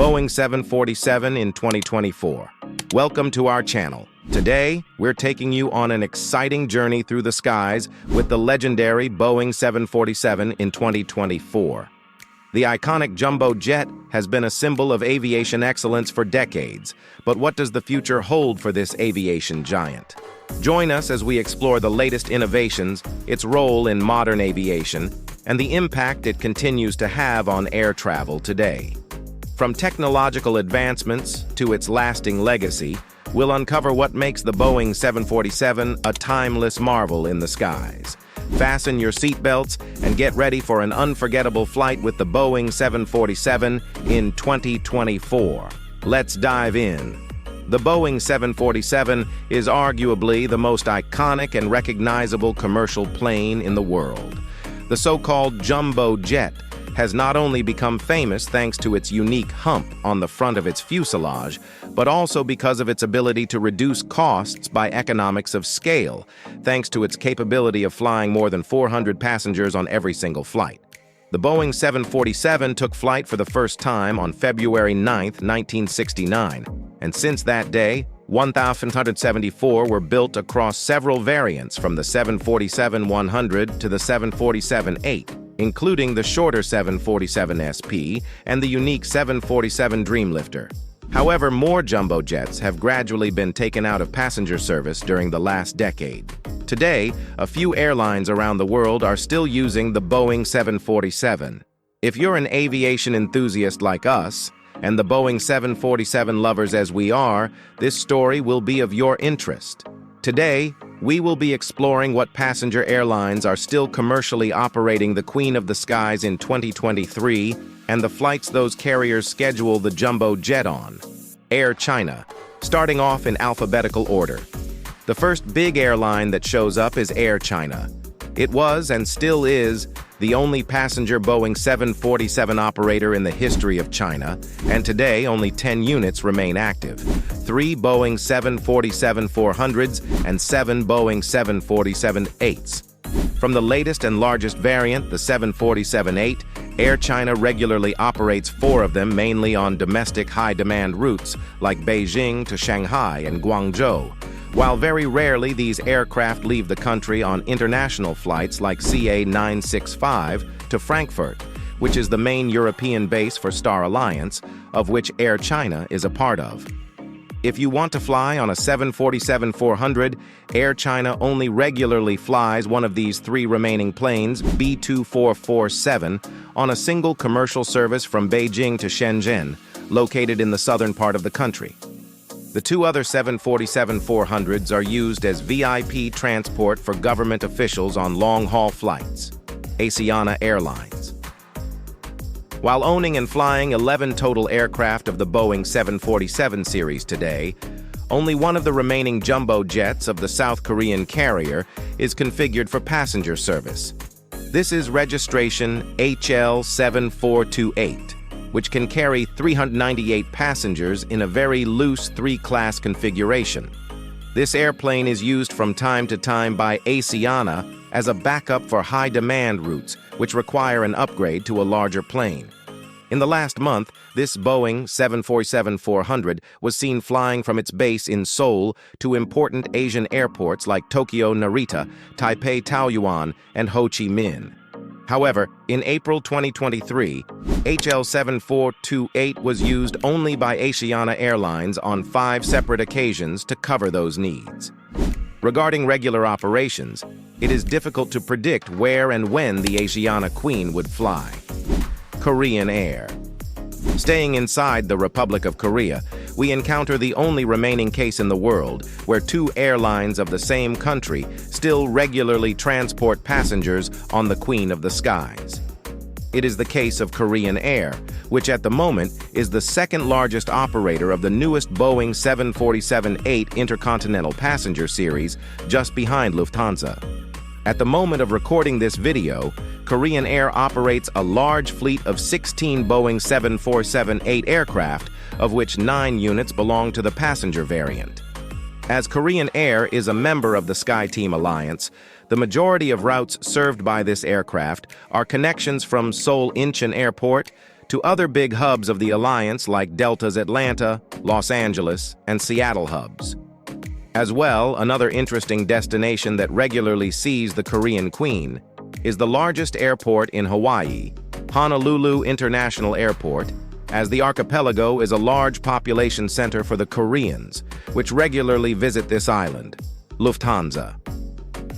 Boeing 747 in 2024. Welcome to our channel. Today, we're taking you on an exciting journey through the skies with the legendary Boeing 747 in 2024. The iconic jumbo jet has been a symbol of aviation excellence for decades, but what does the future hold for this aviation giant? Join us as we explore the latest innovations, its role in modern aviation, and the impact it continues to have on air travel today. From technological advancements to its lasting legacy, we'll uncover what makes the Boeing 747 a timeless marvel in the skies. Fasten your seatbelts and get ready for an unforgettable flight with the Boeing 747 in 2024. Let's dive in. The Boeing 747 is arguably the most iconic and recognizable commercial plane in the world. The so-called jumbo jet has not only become famous thanks to its unique hump on the front of its fuselage, but also because of its ability to reduce costs by economics of scale, thanks to its capability of flying more than 400 passengers on every single flight. The Boeing 747 took flight for the first time on February 9, 1969, and since that day, 1,574 were built across several variants from the 747-100 to the 747-8, including the shorter 747 SP and the unique 747 Dreamlifter. However, more jumbo jets have gradually been taken out of passenger service during the last decade. Today, a few airlines around the world are still using the Boeing 747. If you're an aviation enthusiast like us, and the Boeing 747 lovers as we are, this story will be of your interest. Today, we will be exploring what passenger airlines are still commercially operating the Queen of the Skies in 2023 and the flights those carriers schedule the jumbo jet on. Air China, starting off in alphabetical order. The first big airline that shows up is Air China. It was, and still is, the only passenger Boeing 747 operator in the history of China, and today only 10 units remain active. 3 Boeing 747-400s and 7 Boeing 747-8s. From the latest and largest variant, the 747-8, Air China regularly operates 4 of them mainly on domestic high-demand routes like Beijing to Shanghai and Guangzhou, while very rarely these aircraft leave the country on international flights like CA965 to Frankfurt, which is the main European base for Star Alliance, of which Air China is a part of. If you want to fly on a 747-400, Air China only regularly flies one of these 3 remaining planes, B2447, on a single commercial service from Beijing to Shenzhen, located in the southern part of the country. The 2 other 747-400s are used as VIP transport for government officials on long-haul flights. Asiana Airlines. While owning and flying 11 total aircraft of the Boeing 747 series today, only one of the remaining jumbo jets of the South Korean carrier is configured for passenger service. This is registration HL7428. Which can carry 398 passengers in a very loose 3-class configuration. This airplane is used from time to time by Asiana as a backup for high-demand routes, which require an upgrade to a larger plane. In the last month, this Boeing 747-400 was seen flying from its base in Seoul to important Asian airports like Tokyo Narita, Taipei Taoyuan, and Ho Chi Minh. However, in April 2023, HL7428 was used only by Asiana Airlines on 5 separate occasions to cover those needs. Regarding regular operations, it is difficult to predict where and when the Asiana Queen would fly. Korean Air. Staying inside the Republic of Korea, we encounter the only remaining case in the world where 2 airlines of the same country still regularly transport passengers on the Queen of the Skies. It is the case of Korean Air, which at the moment is the second largest operator of the newest Boeing 747-8 intercontinental passenger series, just behind Lufthansa. At the moment of recording this video, Korean Air operates a large fleet of 16 Boeing 747-8 aircraft, of which 9 units belong to the passenger variant. As Korean Air is a member of the SkyTeam Alliance, the majority of routes served by this aircraft are connections from Seoul Incheon Airport to other big hubs of the alliance like Delta's Atlanta, Los Angeles, and Seattle hubs. As well, another interesting destination that regularly sees the Korean Queen is the largest airport in Hawaii, Honolulu International Airport, as the archipelago is a large population center for the Koreans, which regularly visit this island, Lufthansa.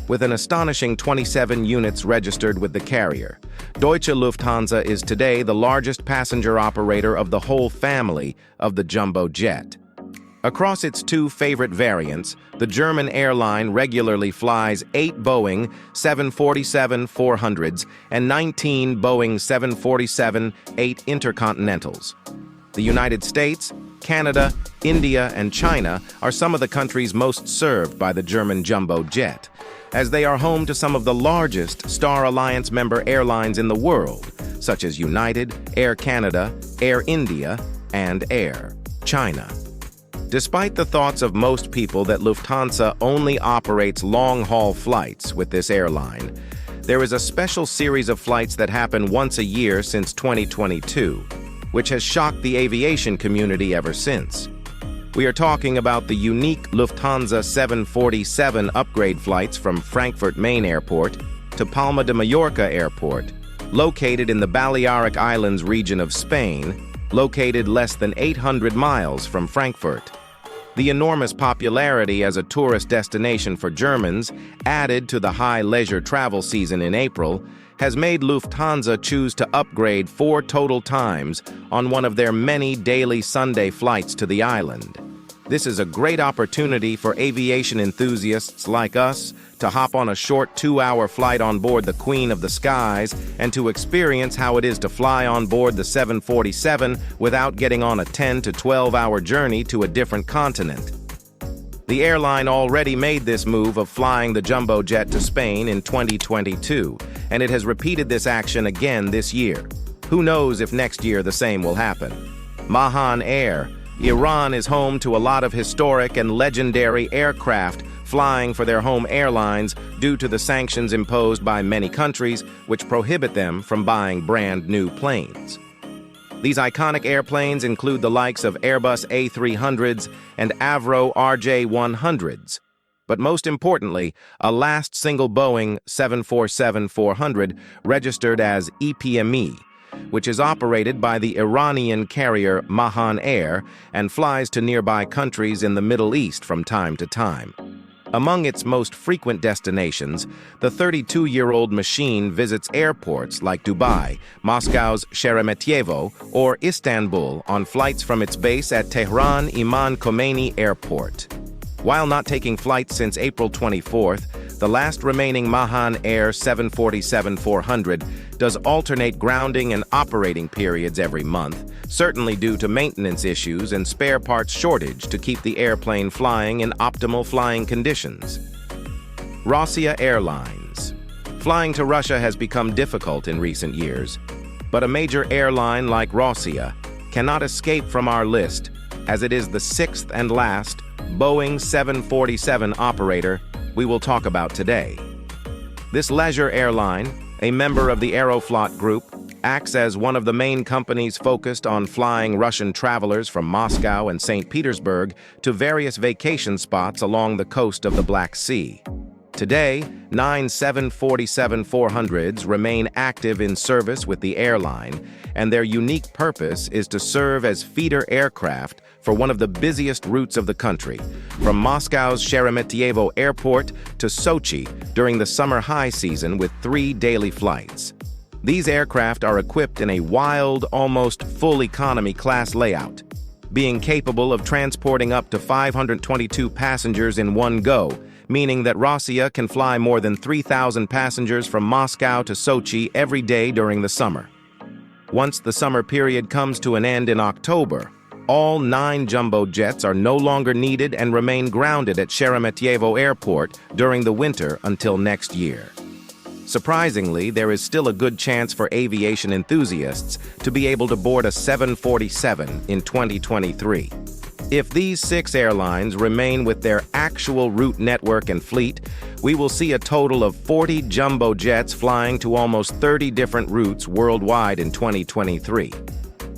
With an astonishing 27 units registered with the carrier, Deutsche Lufthansa is today the largest passenger operator of the whole family of the jumbo jet. Across its two favorite variants, the German airline regularly flies 8 Boeing 747-400s and 19 Boeing 747-8 intercontinentals. The United States, Canada, India, and China are some of the countries most served by the German jumbo jet, as they are home to some of the largest Star Alliance member airlines in the world, such as United, Air Canada, Air India, and Air China. Despite the thoughts of most people that Lufthansa only operates long-haul flights with this airline, there is a special series of flights that happen once a year since 2022, which has shocked the aviation community ever since. We are talking about the unique Lufthansa 747 upgrade flights from Frankfurt Main Airport to Palma de Mallorca Airport, located in the Balearic Islands region of Spain, located less than 800 miles from Frankfurt. The enormous popularity as a tourist destination for Germans, added to the high leisure travel season in April, has made Lufthansa choose to upgrade 4 total times on one of their many daily Sunday flights to the island. This is a great opportunity for aviation enthusiasts like us to hop on a short 2-hour flight on board the Queen of the Skies and to experience how it is to fly on board the 747 without getting on a 10 to 12-hour journey to a different continent. The airline already made this move of flying the jumbo jet to Spain in 2022, and it has repeated this action again this year. Who knows if next year the same will happen? Mahan Air. Iran is home to a lot of historic and legendary aircraft flying for their home airlines due to the sanctions imposed by many countries which prohibit them from buying brand new planes. These iconic airplanes include the likes of Airbus A300s and Avro RJ100s. But most importantly, a last single Boeing 747-400 registered as EPME, which is operated by the Iranian carrier Mahan Air and flies to nearby countries in the Middle East from time to time. Among its most frequent destinations, the 32-year-old machine visits airports like Dubai, Moscow's Sheremetyevo, or Istanbul on flights from its base at Tehran Imam Khomeini Airport. While not taking flights since April 24th, the last remaining Mahan Air 747-400 does alternate grounding and operating periods every month, certainly due to maintenance issues and spare parts shortage to keep the airplane flying in optimal flying conditions. Russia Airlines. Flying to Russia has become difficult in recent years, but a major airline like Russia cannot escape from our list, as it is the 6th and last Boeing 747 operator we will talk about today. This leisure airline, a member of the Aeroflot Group, acts as one of the main companies focused on flying Russian travelers from Moscow and St. Petersburg to various vacation spots along the coast of the Black Sea. Today, 9 747-400s remain active in service with the airline, and their unique purpose is to serve as feeder aircraft for one of the busiest routes of the country, from Moscow's Sheremetyevo Airport to Sochi during the summer high season with 3 daily flights. These aircraft are equipped in a wild, almost full economy class layout, being capable of transporting up to 522 passengers in one go, meaning that Russia can fly more than 3,000 passengers from Moscow to Sochi every day during the summer. Once the summer period comes to an end in October, all 9 jumbo jets are no longer needed and remain grounded at Sheremetyevo Airport during the winter until next year. Surprisingly, there is still a good chance for aviation enthusiasts to be able to board a 747 in 2023. If these 6 airlines remain with their actual route network and fleet, we will see a total of 40 jumbo jets flying to almost 30 different routes worldwide in 2023.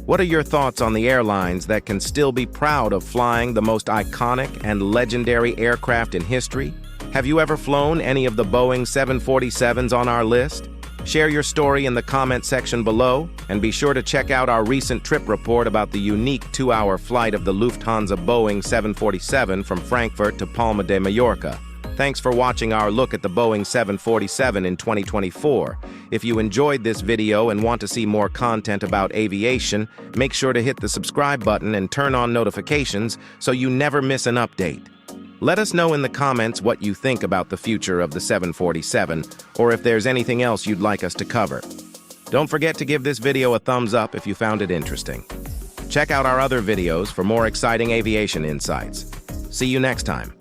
What are your thoughts on the airlines that can still be proud of flying the most iconic and legendary aircraft in history? Have you ever flown any of the Boeing 747s on our list? Share your story in the comment section below, and be sure to check out our recent trip report about the unique 2-hour flight of the Lufthansa Boeing 747 from Frankfurt to Palma de Mallorca. Thanks for watching our look at the Boeing 747 in 2024. If you enjoyed this video and want to see more content about aviation, make sure to hit the subscribe button and turn on notifications so you never miss an update. Let us know in the comments what you think about the future of the 747, or if there's anything else you'd like us to cover. Don't forget to give this video a thumbs up if you found it interesting. Check out our other videos for more exciting aviation insights. See you next time.